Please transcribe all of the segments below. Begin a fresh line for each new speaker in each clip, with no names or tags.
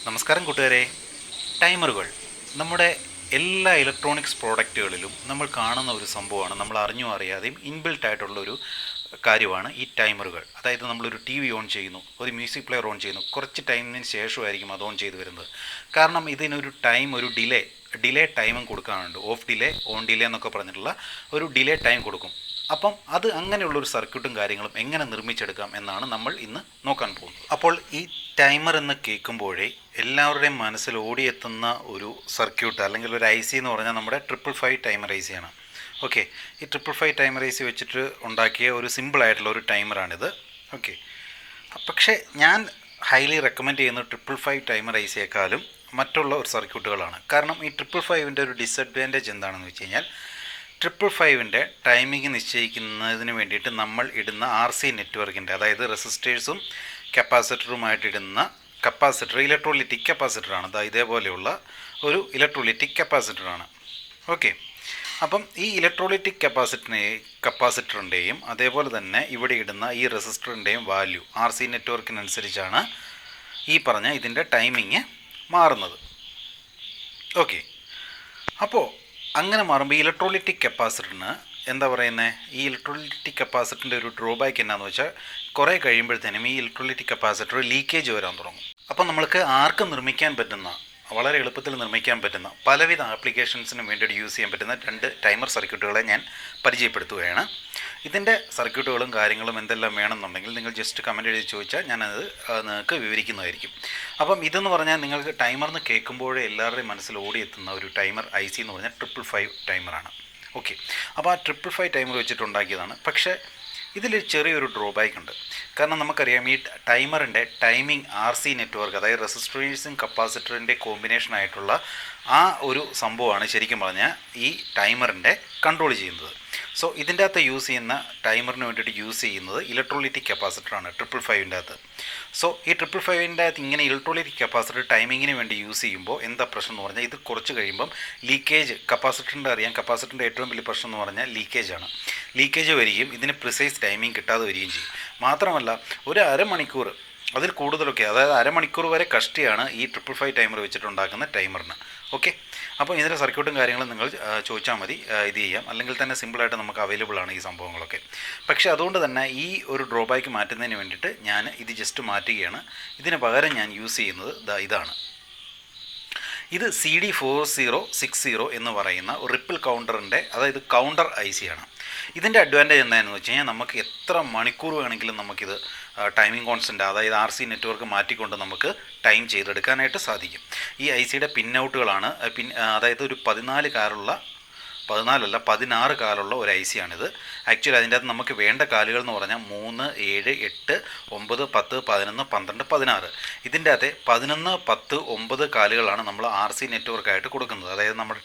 നമസ്കാരം കൂട്ടുകാരെ. ടൈമറുകൾ നമ്മുടെ എല്ലാ ഇലക്ട്രോണിക്സ് പ്രോഡക്റ്റുകളിലും നമ്മൾ കാണുന്ന ഒരു സംഭവമാണ്. നമ്മൾ അറിഞ്ഞോ അറിയാതെയും ഇൻബിൽട്ട് ആയിട്ടുള്ളൊരു കാര്യമാണ് ഈ ടൈമറുകൾ. അതായത് നമ്മളൊരു ടി വി ഓൺ ചെയ്യുന്നു, ഒരു മ്യൂസിക് പ്ലെയർ ഓൺ ചെയ്യുന്നു, കുറച്ച് ടൈമിന് ശേഷമായിരിക്കും അത് ഓൺ ചെയ്ത് വരുന്നത്. കാരണം ഇതിനൊരു ടൈം, ഒരു ഡിലേ ടൈമും കൊടുക്കാനുണ്ട്. ഓഫ് ഡിലേ, ഓൺ ഡിലേ എന്നൊക്കെ പറഞ്ഞിട്ടുള്ള ഒരു ഡിലേ ടൈം കൊടുക്കും. അപ്പം അത് അങ്ങനെയുള്ളൊരു സർക്യൂട്ടും കാര്യങ്ങളും എങ്ങനെ നിർമ്മിച്ചെടുക്കാം എന്നാണ് നമ്മൾ ഇന്ന് നോക്കാൻ പോകുന്നത്. അപ്പോൾ ഈ ടൈമർ എന്ന് കേൾക്കുമ്പോഴേ എല്ലാവരുടെയും മനസ്സിൽ ഓടിയെത്തുന്ന ഒരു സർക്യൂട്ട് അല്ലെങ്കിൽ ഒരു ഐ സി എന്ന് പറഞ്ഞാൽ നമ്മുടെ 555 ടൈമർ ഐ സിയാണ്. ഓക്കെ, ഈ 555 ടൈമർ ഐ സി വെച്ചിട്ട് ഉണ്ടാക്കിയ ഒരു സിമ്പിളായിട്ടുള്ള ഒരു ടൈമറാണിത്. ഓക്കെ, പക്ഷേ ഞാൻ ഹൈലി റെക്കമെൻഡ് ചെയ്യുന്ന 555 ടൈമർ ഐ സിയേക്കാളും മറ്റുള്ള ഒരു സർക്യൂട്ടുകളാണ്. കാരണം ഈ 555ൻ്റെ ഒരു ഡിസഡ്വാൻറ്റേജ് എന്താണെന്ന് വെച്ച് കഴിഞ്ഞാൽ 555ൻ്റെ ടൈമിംഗ് നിശ്ചയിക്കുന്നതിന് വേണ്ടിയിട്ട് നമ്മൾ ഇടുന്ന ആർ സി നെറ്റ്വർക്കിൻ്റെ, അതായത് റെസിസ്റ്റേഴ്സും കപ്പാസിറ്ററുമായിട്ടിടുന്ന കപ്പാസിറ്റർ ഇലക്ട്രോലിറ്റിക് കപ്പാസിറ്ററാണ്. ഇതേപോലെയുള്ള ഒരു ഇലക്ട്രോലിറ്റിക് കപ്പാസിറ്ററാണ്. ഓക്കെ, അപ്പം ഈ ഇലക്ട്രോലിറ്റിക് കപ്പാസിറ്ററിൻ്റെയും അതേപോലെ തന്നെ ഇവിടെ ഇടുന്ന ഈ റെസിസ്റ്ററിൻ്റെയും വാല്യൂ ആർ സി നെറ്റ്വർക്കിനനുസരിച്ചാണ് ഈ പറഞ്ഞ ഇതിൻ്റെ ടൈമിങ് മാറുന്നത്. ഓക്കെ, അപ്പോൾ അങ്ങനെ മാറുമ്പോൾ ഈ ഇലക്ട്രോലിറ്റിക് കപ്പാസിറ്ററിന് എന്താ പറയുന്നത്, ഈ ഇലക്ട്രോലിറ്റിക് കപ്പാസിറ്ററിൻ്റെ ഒരു ഡ്രോബാക്ക് എന്നാന്ന് വെച്ചാൽ കുറേ കഴിയുമ്പോഴത്തേനും ഈ ഇലക്ട്രോലിറ്റിക് കപ്പാസിറ്റർ ലീക്കേജ് വരാൻ തുടങ്ങും. അപ്പം നമ്മൾക്ക് ആർക്കും നിർമ്മിക്കാൻ പറ്റുന്ന, വളരെ എളുപ്പത്തിൽ നിർമ്മിക്കാൻ പറ്റുന്ന പലവിധ ആപ്ലിക്കേഷൻസിനും വേണ്ടിയിട്ട് യൂസ് ചെയ്യാൻ പറ്റുന്ന 2 ടൈമർ സർക്യൂട്ടുകളെ ഞാൻ പരിചയപ്പെടുത്തുകയാണ്. ഇതിൻ്റെ സർക്യൂട്ടുകളും കാര്യങ്ങളും എന്തെല്ലാം വേണമെന്നുണ്ടെങ്കിൽ നിങ്ങൾ ജസ്റ്റ് കമൻറ്റ് എഴുതി ചോദിച്ചാൽ ഞാനത് നിങ്ങൾക്ക് വിവരിക്കുന്നതായിരിക്കും. അപ്പം ഇതെന്ന് പറഞ്ഞാൽ നിങ്ങൾക്ക് ടൈമർന്ന് കേൾക്കുമ്പോഴേ എല്ലാവരുടെയും മനസ്സിൽ ഓടിയെത്തുന്ന ഒരു ടൈമർ ഐ സി എന്ന് പറഞ്ഞാൽ 555 ടൈമറാണ്. ഓക്കെ, അപ്പോൾ ആ 555 ടൈമർ വെച്ചിട്ടുണ്ടാക്കിയതാണ്. പക്ഷേ ഇതിൽ ചെറിയൊരു ഡ്രോബാക്ക് ഉണ്ട്. കാരണം നമുക്കറിയാം ഈ ടൈമറിൻ്റെ ടൈമിംഗ് ആർ സി നെറ്റ്വർക്ക്, അതായത് റെസിസ്റ്റേഴ്സും കപ്പാസിറ്ററിൻ്റെ കോമ്പിനേഷനായിട്ടുള്ള ആ ഒരു സംഭവമാണ് ശരിക്കും പറഞ്ഞാൽ ഈ ടൈമറിൻ്റെ കൺട്രോൾ ചെയ്യുന്നത്. സോ ഇതിൻ്റെ അകത്ത് യൂസ് ചെയ്യുന്ന ടൈമറിന് വേണ്ടിയിട്ട് യൂസ് ചെയ്യുന്നത് ഇലക്ട്രോലിറ്റിക് കപ്പാസിറ്ററാണ് 555ൻ്റെ അകത്ത്. സോ ഈ 555ൻ്റെ അകത്ത് ഇങ്ങനെ ഇലക്ട്രോലിറ്റിക് കപ്പാസിറ്റർ ടൈമിങ്ങിന് വേണ്ടി യൂസ് ചെയ്യുമ്പോൾ എന്താ പ്രശ്നം എന്ന് പറഞ്ഞാൽ ഇത് കുറച്ച് കഴിയുമ്പം ലീക്കേജ്, കപ്പാസിറ്ററിൻ്റെ അറിയാം, കപ്പാസിറ്ററിൻ്റെ ഏറ്റവും വലിയ പ്രശ്നം എന്ന് പറഞ്ഞാൽ ലീക്കേജാണ്. ലീക്കേജ് വരികയും ഇതിന് പ്രിസൈസ് ടൈമിംഗ് കിട്ടാതെ വരികയും ചെയ്യും. മാത്രമല്ല ഒരു അരമണിക്കൂർ അതിൽ കൂടുതലൊക്കെ, അതായത് അരമണിക്കൂർ വരെ കഷ്ടിയാണ് ഈ 555 ടൈമർ വെച്ചിട്ടുണ്ടാക്കുന്ന ടൈമറിന്. ഓക്കെ, അപ്പോൾ ഇതിൻ്റെ സർക്യൂട്ടും കാര്യങ്ങളും നിങ്ങൾ ചോദിച്ചാൽ മതി, ഇത് ചെയ്യാം. അല്ലെങ്കിൽ തന്നെ സിമ്പിളായിട്ട് നമുക്ക് അവൈലബിൾ ആണ് ഈ സംഭവങ്ങളൊക്കെ. പക്ഷേ അതുകൊണ്ട് തന്നെ ഈ ഒരു ഡ്രോബാക്ക് മാറ്റുന്നതിന് വേണ്ടിയിട്ട് ഞാൻ ഇത് ജസ്റ്റ് മാറ്റുകയാണ്. ഇതിന് പകരം ഞാൻ യൂസ് ചെയ്യുന്നത് ഇതാണ്. ഇത് CD4060 എന്ന് പറയുന്ന റിപ്പിൾ കൗണ്ടറിൻ്റെ, അതായത് കൗണ്ടർ ഐ സി ആണ്. ഇതിൻ്റെ അഡ്വാൻറ്റേജ് എന്താണെന്ന് വെച്ച് കഴിഞ്ഞാൽ നമുക്ക് എത്ര മണിക്കൂർ വേണമെങ്കിലും നമുക്കിത് ടൈമിംഗ് കോൺസ്റ്റൻ്റ്, അതായത് ആർ സി നെറ്റ്വർക്ക് മാറ്റിക്കൊണ്ട് നമുക്ക് ടൈം ചെയ്തെടുക്കാനായിട്ട് സാധിക്കും. ഈ ഐ സിയുടെ പിൻ ഔട്ടുകളാണ്, അതായത് ഒരു 16 കാലുള്ള ഒരു ഐ സി ആണിത്. ആക്ച്വലി അതിൻ്റെ അകത്ത് നമുക്ക് വേണ്ട കാലുകൾ എന്ന് പറഞ്ഞാൽ 3, 7, 8, 9, 10, 11, 12, 16. ഇതിൻ്റെ അകത്തെ 11, 10, 9 കാലുകളാണ് നമ്മൾ ആർ സി നെറ്റ്വർക്കായിട്ട് കൊടുക്കുന്നത്. അതായത് നമ്മുടെ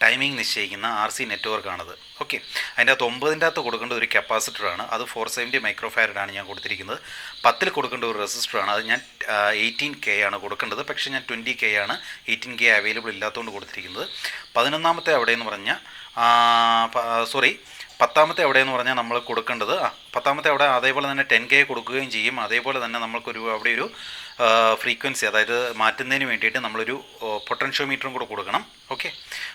ടൈമിംഗ് നിശ്ചയിക്കുന്ന ആർ സി നെറ്റ്വർക്കാണത്. ഓക്കെ, അതിൻ്റെ അകത്ത് 9ൻ്റെ അകത്ത് കൊടുക്കേണ്ട ഒരു കപ്പാസിറ്ററാണ്, അത് 470 മൈക്രോഫാരഡാണ് ഞാൻ കൊടുത്തിരിക്കുന്നത്. 10 കൊടുക്കേണ്ട ഒരു റെസിസ്റ്ററാണ്, അത് ഞാൻ 18K ആണ് കൊടുക്കേണ്ടത്. പക്ഷേ ഞാൻ 20K ആണ്, 18K അവൈലബിൾ ഇല്ലാത്തതുകൊണ്ട് കൊടുത്തിരിക്കുന്നത്. 11ാമത്തെ അവിടെയെന്ന് പറഞ്ഞാൽ 10ാമത്തെ എവിടെയെന്ന് പറഞ്ഞാൽ നമ്മൾ കൊടുക്കേണ്ടത് 10ാമത്തെ അവിടെ അതേപോലെ തന്നെ 10K കൊടുക്കുകയും ചെയ്യും. അതേപോലെ തന്നെ നമ്മൾക്കൊരു അവിടെ ഒരു ഫ്രീക്വൻസി, അതായത് മാറ്റുന്നതിന് വേണ്ടിയിട്ട് നമ്മളൊരു പൊട്ടൻഷ്യോമീറ്ററും കൂടെ കൊടുക്കണം. ഓക്കെ,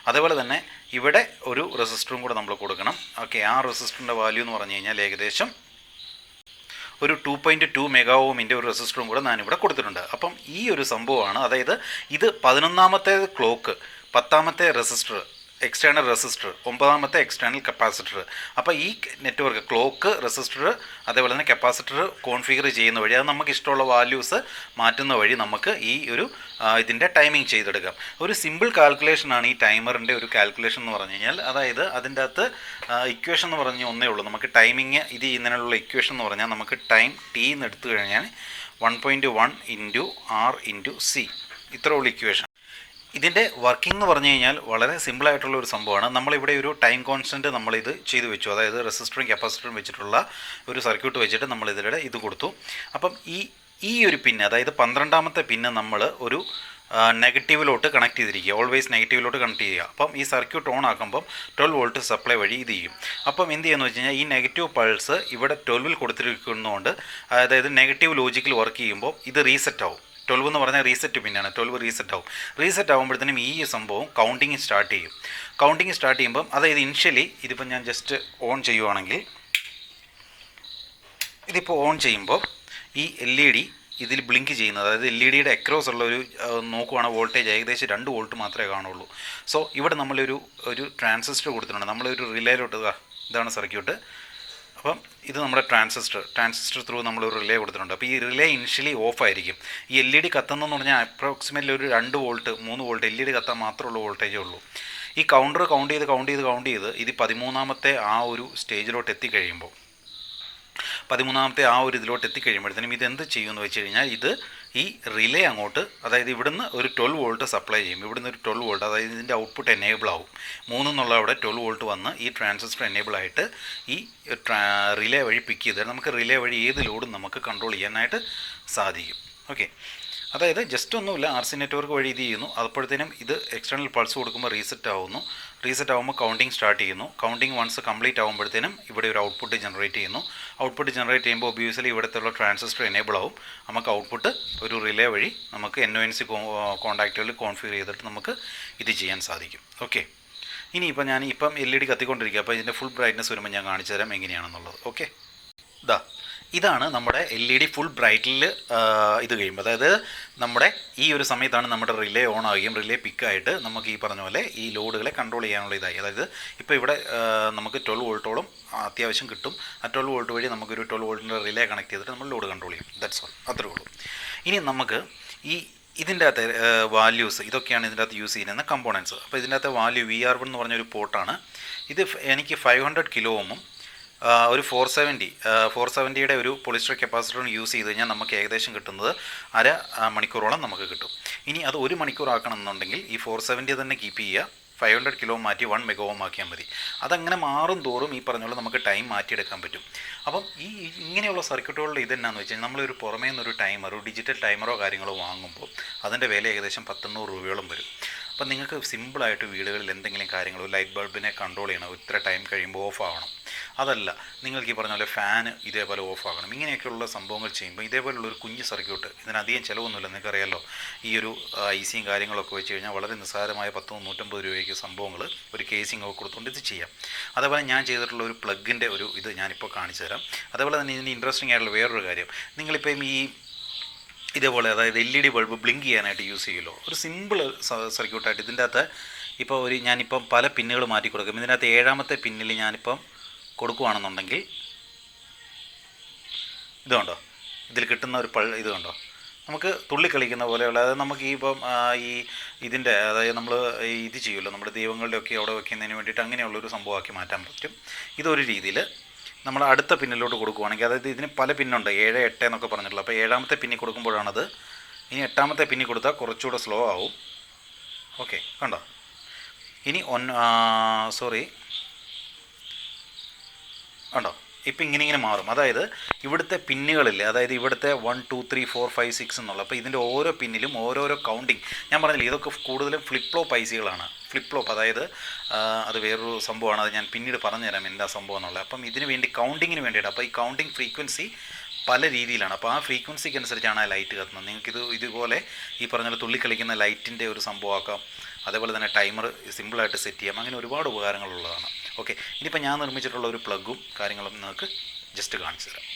അതേപോലെ തന്നെ ഇവിടെ ഒരു റെസിസ്റ്ററും കൂടെ നമ്മൾ കൊടുക്കണം. ഓക്കെ, ആ റെസിസ്റ്ററിൻ്റെ വാല്യൂ എന്ന് പറഞ്ഞു കഴിഞ്ഞാൽ ഏകദേശം ഒരു 2.2 മെഗാ ഓമിൻ്റെ ഒരു റെസിസ്റ്ററും കൂടെ ഞാനിവിടെ കൊടുത്തിട്ടുണ്ട്. അപ്പം ഈ ഒരു സംഭവമാണ്, അതായത് ഇത് 11ാമത്തെ ക്ലോക്ക്, 10ാമത്തെ റെസിസ്റ്റർ എക്സ്റ്റേണൽ റെസിസ്റ്റർ, 9ാമത്തെ എക്സ്റ്റേണൽ കപ്പാസിറ്റർ. അപ്പോൾ ഈ നെറ്റ്വർക്ക് ക്ലോക്ക്, റെസിസ്റ്റർ, അതേപോലെ തന്നെ കപ്പാസിറ്റർ കോൺഫിഗർ ചെയ്യുന്ന വഴി, അത് നമുക്ക് ഇഷ്ടമുള്ള വാല്യൂസ് മാറ്റുന്ന വഴി നമുക്ക് ഈ ഒരു ഇതിൻ്റെ ടൈമിംഗ് ചെയ്തെടുക്കാം. ഒരു സിമ്പിൾ കാൽക്കുലേഷനാണ് ഈ ടൈമറിൻ്റെ ഒരു കാൽക്കുലേഷൻ എന്ന് പറഞ്ഞു കഴിഞ്ഞാൽ. അതായത് അതിൻ്റെ അകത്ത് ഇക്വേഷൻ എന്ന് പറഞ്ഞാൽ ഒന്നേ ഉള്ളൂ. നമുക്ക് ടൈമിങ് ഇത് ചെയ്യുന്നതിനുള്ള ഇക്വേഷൻ എന്ന് പറഞ്ഞാൽ നമുക്ക് ടൈം ടി എന്ന് എടുത്തു കഴിഞ്ഞാൽ 1.1 × R × C, ഇത്ര ഉള്ള ഇക്വേഷൻ. ഇതിൻ്റെ വർക്കിംഗ് എന്ന് പറഞ്ഞു കഴിഞ്ഞാൽ വളരെ സിമ്പിളായിട്ടുള്ള ഒരു സംഭവമാണ്. നമ്മളിവിടെ ഒരു ടൈം കോൺസ്റ്റൻറ്റ് നമ്മളിത് ചെയ്തു വെച്ചു, അതായത് റെസിസ്റ്ററും കപ്പാസിറ്ററും വെച്ചിട്ടുള്ള ഒരു സർക്യൂട്ട് വെച്ചിട്ട് നമ്മളിതിലൂടെ ഇത് കൊടുത്തു. അപ്പം ഈ ഒരു പിന്ന്, അതായത് 12ാമത്തെ പിന്ന് നമ്മൾ ഒരു നെഗറ്റീവിലോട്ട് കണക്ട് ചെയ്തിരിക്കുക, ഓൾവേസ് നെഗറ്റീവിലോട്ട് കണക്ട് ചെയ്യുക. അപ്പം ഈ സർക്യൂട്ട് ഓൺ ആക്കുമ്പം 12 വോൾട്ട് സപ്ലൈ വഴി ഇത് ചെയ്യും. അപ്പം എന്ത് ചെയ്യുമെന്ന് വെച്ച് കഴിഞ്ഞാൽ ഈ നെഗറ്റീവ് പൾസ് ഇവിടെ 12 കൊടുത്തിരിക്കുന്നതുകൊണ്ട്, അതായത് നെഗറ്റീവ് ലോജിക്കിൽ വർക്ക് ചെയ്യുമ്പോൾ ഇത് റീസെറ്റ് ആവും. 12 എന്ന് പറഞ്ഞാൽ റീസെറ്റ് പിന്നാണ്. 12 റീസെറ്റ് ആവും. റീസെറ്റ് ആകുമ്പോഴത്തേനും ഈ സംഭവം കൗണ്ടിങ് സ്റ്റാർട്ട് ചെയ്യും. കൗണ്ടിങ് സ്റ്റാർട്ട് ചെയ്യുമ്പം അതായത് ഇനിഷ്യലി ഇതിപ്പോൾ ഞാൻ ജസ്റ്റ് ഓൺ ചെയ്യുവാണെങ്കിൽ, ഇതിപ്പോൾ ഓൺ ചെയ്യുമ്പോൾ ഈ LED ഇതിൽ ബ്ലിങ്ക് ചെയ്യുന്നത്, അതായത് LED അക്രോസ് ഉള്ള ഒരു നോക്കുവാണെങ്കിൽ വോൾട്ടേജ് ഏകദേശം 2 വോൾട്ട് മാത്രമേ കാണുള്ളൂ. സോ ഇവിടെ നമ്മളൊരു ട്രാൻസിസ്റ്റർ കൊടുത്തിട്ടുണ്ട്. നമ്മളൊരു റിലേയിലോട്ട്, ഇതാണ് സർക്യൂട്ട്. അപ്പം ഇത് നമ്മുടെ ട്രാൻസിസ്റ്റർ ത്രൂ നമ്മളൊരു റിലേ കൊടുത്തിട്ടുണ്ട്. അപ്പോൾ ഈ റിലേ ഇനിഷ്യലി ഓഫ് ആയിരിക്കും. ഈ LED കത്തുന്നതെന്ന് പറഞ്ഞാൽ അപ്രോക്സിമേറ്റ്ലി ഒരു 2 വോൾട്ട് 3 വോൾട്ട് LED കത്താൻ മാത്രമുള്ള വോൾട്ടേജേ ഉള്ളൂ. ഈ കൗണ്ടർ കൗണ്ട് ചെയ്ത് ഇത് 13ാമത്തെ ആ ഒരു സ്റ്റേജിലോട്ട് എത്തിക്കഴിയുമ്പോൾ, 13ാമത്തെ ആ ഒരു ഇതിലോട്ട് എത്തിക്കഴിയുമ്പോഴത്തേനും ഇതെന്ത് ചെയ്യുമെന്ന് വെച്ച് കഴിഞ്ഞാൽ, ഇത് ഈ റിലേ അങ്ങോട്ട്, അതായത് ഇവിടുന്ന് ഒരു 12 വോൾട്ട് സപ്ലൈ ചെയ്യും. ഇവിടുന്ന് ഒരു 12 വോൾട്ട്, അതായത് ഇതിൻ്റെ ഔട്ട്പുട്ട് എനേബിൾ ആവും. 3 എന്നുള്ള അവിടെ 12 വോൾട്ട് വന്ന് ഈ ട്രാൻസിസ്റ്റർ എനേബിൾ ആയിട്ട് ഈ റിലേ വഴി പിക്ക് ചെയ്ത് നമുക്ക് റിലേ വഴി ഏത് ലോഡും നമുക്ക് കൺട്രോൾ ചെയ്യാനായിട്ട് സാധിക്കും. ഓക്കെ, അതായത് ജസ്റ്റ് ഒന്നുമില്ല, RC നെറ്റ്വർക്ക് വഴി ഇത് ചെയ്യുന്നു. അപ്പോഴത്തേനും ഇത് എക്സ്റ്റേണൽ പൾസ് കൊടുക്കുമ്പോൾ റീസെറ്റ് ആവുന്നു. റീസെറ്റ് ആകുമ്പോൾ കൗണ്ടിങ് സ്റ്റാർട്ട് ചെയ്യുന്നു. കൗണ്ടിങ് വൺസ് കംപ്ലീറ്റ് ആകുമ്പോഴത്തേനും ഇവിടെ ഒരു ഔട്ട്പുട്ട് ജനറേറ്റ് ചെയ്യുന്നു. ഔട്ട്പുട്ട് ജനറേറ്റ് ചെയ്യുമ്പോൾ ഒബ്വിയസ്ലി ഇവിടുത്തെ ട്രാൻസിസ്റ്റർ എനേബിൾ ആവും. നമുക്ക് ഔട്ട്പുട്ട് ഒരു റിലേ വഴി നമുക്ക് NONC കോൺടാക്റ്റുകളിൽ കോൺഫിഗർ ചെയ്തിട്ട് നമുക്ക് ഇത് ചെയ്യാൻ സാധിക്കും. ഓക്കെ, ഇനിയിപ്പോൾ ഞാൻ LED കത്തിക്കൊണ്ടിരിക്കുക. അപ്പോൾ ഇതിൻ്റെ ഫുൾ ബ്രൈറ്റ്നസ് വരുമ്പോൾ ഞാൻ കാണിച്ചു തരാം എങ്ങനെയാണെന്നുള്ളത്. ഓക്കെ, ഇതാണ് നമ്മുടെ LED ഫുൾ ബ്രൈറ്റിൽ ഇത് കഴിയുമ്പോൾ, അതായത് നമ്മുടെ ഈ ഒരു സമയത്താണ് നമ്മുടെ റിലേ ഓൺ ആവുകയും റിലേ പിക്കായിട്ട് നമുക്ക് ഈ പറഞ്ഞ പോലെ ഈ ലോഡുകളെ കൺട്രോൾ ചെയ്യാനുള്ള ഇതായി. അതായത് ഇപ്പോൾ ഇവിടെ നമുക്ക് 12 വോൾട്ടോളം അത്യാവശ്യം കിട്ടും. ആ 12 വോൾട്ട് വഴി നമുക്കൊരു 12 വോൾട്ടിൻ്റെ റിലേ കണക്ട് ചെയ്തിട്ട് നമ്മൾ ലോഡ് കൺട്രോൾ ചെയ്യും. ദാറ്റ്സ് ഓൾ, അത്രേ ഉള്ളൂ. ഇനി നമുക്ക് ഇതിൻ്റെ അകത്ത് വാല്യൂസ്, ഇതൊക്കെയാണ് ഇതിൻ്റെ അകത്ത് യൂസ് ചെയ്യുന്ന കമ്പോണൻസ്. അപ്പോൾ ഇതിൻ്റെ അകത്ത് വാല്യൂ VR1 എന്ന് പറഞ്ഞൊരു പോർട്ടാണ്. ഇത് എനിക്ക് 500 കിലോ ഓമും ഒരു 470യുടെ ഒരു പോളിസ്റ്റർ കപ്പാസിറ്ററും യൂസ് ചെയ്ത് കഴിഞ്ഞാൽ നമുക്ക് ഏകദേശം കിട്ടുന്നത് അര മണിക്കൂറോളം നമുക്ക് കിട്ടും. ഇനി അത് 1 മണിക്കൂർ ആക്കണം എന്നുണ്ടെങ്കിൽ ഈ 470 തന്നെ കീപ്പ് ചെയ്യുക, 500 കിലോ മാറ്റി 1 മെഗാ ഓം ആക്കിയാൽ മതി. അതങ്ങനെ മാറും തോറും ഈ പറഞ്ഞ പോലെ നമുക്ക് ടൈം മാറ്റിയെടുക്കാൻ പറ്റും. അപ്പം ഇങ്ങനെയുള്ള സർക്യൂട്ടുകളുടെ ഇതെന്നാന്ന് വെച്ച് കഴിഞ്ഞാൽ നമ്മളൊരു പുറമേ നിന്നൊരു ടൈമർ, ഒരു ഡിജിറ്റൽ ടൈമറോ കാര്യങ്ങളോ വാങ്ങുമ്പോൾ അതിൻ്റെ വില ഏകദേശം 100-100 രൂപയോളം വരും. അപ്പം നിങ്ങൾക്ക് സിമ്പിളായിട്ട് വീടുകളിൽ എന്തെങ്കിലും കാര്യങ്ങൾ, ലൈറ്റ് ബൾബിനെ കൺട്രോൾ ചെയ്യണം, ഇത്ര ടൈം കഴിയുമ്പോൾ ഓഫ് ആവണം, അതല്ല നിങ്ങൾക്ക് ഈ പറഞ്ഞ പോലെ ഫാൻ ഇതേപോലെ ഓഫ് ആകണം, ഇങ്ങനെയൊക്കെയുള്ള സംഭവങ്ങൾ ചെയ്യുമ്പോൾ ഇതേപോലുള്ളൊരു കുഞ്ഞ് സർക്യൂട്ട്, ഇതിനധികം ചിലവൊന്നുമില്ല. നിങ്ങൾക്കറിയാമല്ലോ, ഈ ഒരു ICയും കാര്യങ്ങളൊക്കെ വെച്ച് കഴിഞ്ഞാൽ വളരെ നിസ്സാരമായ 100-150 രൂപയ്ക്ക് സംഭവങ്ങൾ ഒരു കേസിംഗ് ഒക്കെ കൊടുത്തുകൊണ്ട് ഇത് ചെയ്യാം. അതേപോലെ ഞാൻ ചെയ്തിട്ടുള്ള ഒരു പ്ലഗിൻ്റെ ഒരു ഇത് ഞാനിപ്പോൾ കാണിച്ചു തരാം. അതേപോലെ തന്നെ ഇതിന് ഇൻട്രസ്റ്റിംഗ് ആയിട്ടുള്ള വേറൊരു കാര്യം, നിങ്ങളിപ്പം ഇതേപോലെ അതായത് LED ബൾബ് ബ്ലിങ്ക് ചെയ്യാനായിട്ട് യൂസ് ചെയ്യുമല്ലോ, ഒരു സിമ്പിൾ സർക്യൂട്ടായിട്ട് ഇതിൻ്റെ അകത്ത് ഇപ്പോൾ ഞാനിപ്പം പല പിന്നുകൾ മാറ്റി കൊടുക്കും. ഇതിനകത്ത് 7ാമത്തെ പിന്നിൽ ഞാനിപ്പം കൊടുക്കുകയാണെന്നുണ്ടെങ്കിൽ ഇത് കണ്ടോ, ഇതിൽ കിട്ടുന്ന ഒരു ഇത് കണ്ടോ, നമുക്ക് തുള്ളി കളിക്കുന്ന പോലെയുള്ള, അതായത് നമുക്ക് ഇതിൻ്റെ അതായത് നമ്മൾ ഇത് ചെയ്യുമല്ലോ, നമ്മുടെ ദൈവങ്ങളുടെയൊക്കെ അവിടെ വയ്ക്കുന്നതിന് വേണ്ടിയിട്ട് അങ്ങനെയുള്ളൊരു സംഭവമാക്കി മാറ്റാൻ പറ്റും. ഇതൊരു രീതിയിൽ നമ്മൾ അടുത്ത പിന്നിലോട്ട് കൊടുക്കുകയാണെങ്കിൽ, അതായത് ഇതിന് പല പിന്നുണ്ട്, 7, 8 എന്നൊക്കെ പറഞ്ഞിട്ടുള്ളത്. അപ്പോൾ 7ാമത്തെ പിന്നി കൊടുക്കുമ്പോഴാണത്. ഇനി 8ാമത്തെ പിന്നി കൊടുത്താൽ കുറച്ചുകൂടെ സ്ലോ ആവും. ഓക്കെ, കണ്ടോ, ഇനി കണ്ടോ, ഇപ്പം ഇങ്ങനെ മാറും. അതായത് ഇവിടുത്തെ പിന്നുകളില്ലേ, അതായത് ഇവിടുത്തെ 1, 2, 3, 4, 5, 6 എന്നുള്ള, അപ്പോൾ ഇതിൻ്റെ ഓരോ പിന്നിലും ഓരോരോ കൗണ്ടിങ്. ഞാൻ പറഞ്ഞില്ലേ, ഇതൊക്കെ കൂടുതലും ഫ്ലിപ്പ് ഫ്ലോപ്പ് ICകളാണ്. ഫ്ലിപ്പ് ഫ്ലോപ്പ് അതായത് അത് വേറൊരു സംഭവമാണ്, അത് ഞാൻ പിന്നീട് പറഞ്ഞുതരാം എന്താ സംഭവം എന്നുള്ളത്. അപ്പം ഇതിന് വേണ്ടി കൗണ്ടിങ്ങിന് വേണ്ടിയിട്ട്, അപ്പോൾ ഈ കൗണ്ടിങ് ഫ്രീക്വൻസി പല രീതിയിലാണ്. അപ്പോൾ ആ ഫ്രീക്വൻസിക്ക് അനുസരിച്ചാണ് ആ ലൈറ്റ് കത്തുന്നത്. നിങ്ങൾക്കിത് ഇതുപോലെ ഈ പറഞ്ഞ തുള്ളിക്കളിക്കുന്ന ലൈറ്റിൻ്റെ ഒരു സംഭവമാക്കാം. അതേപോലെ തന്നെ ടൈമർ സിമ്പിളായിട്ട് സെറ്റ് ചെയ്യാം. അങ്ങനെ ഒരുപാട് ഉപകാരങ്ങളുള്ളതാണ്. ഓക്കെ, ഇനിയിപ്പോൾ ഞാൻ നിർമ്മിച്ചിട്ടുള്ള ഒരു പ്ലഗും കാര്യങ്ങളും നിങ്ങൾക്ക് ജസ്റ്റ് കാണിച്ചു തരാം.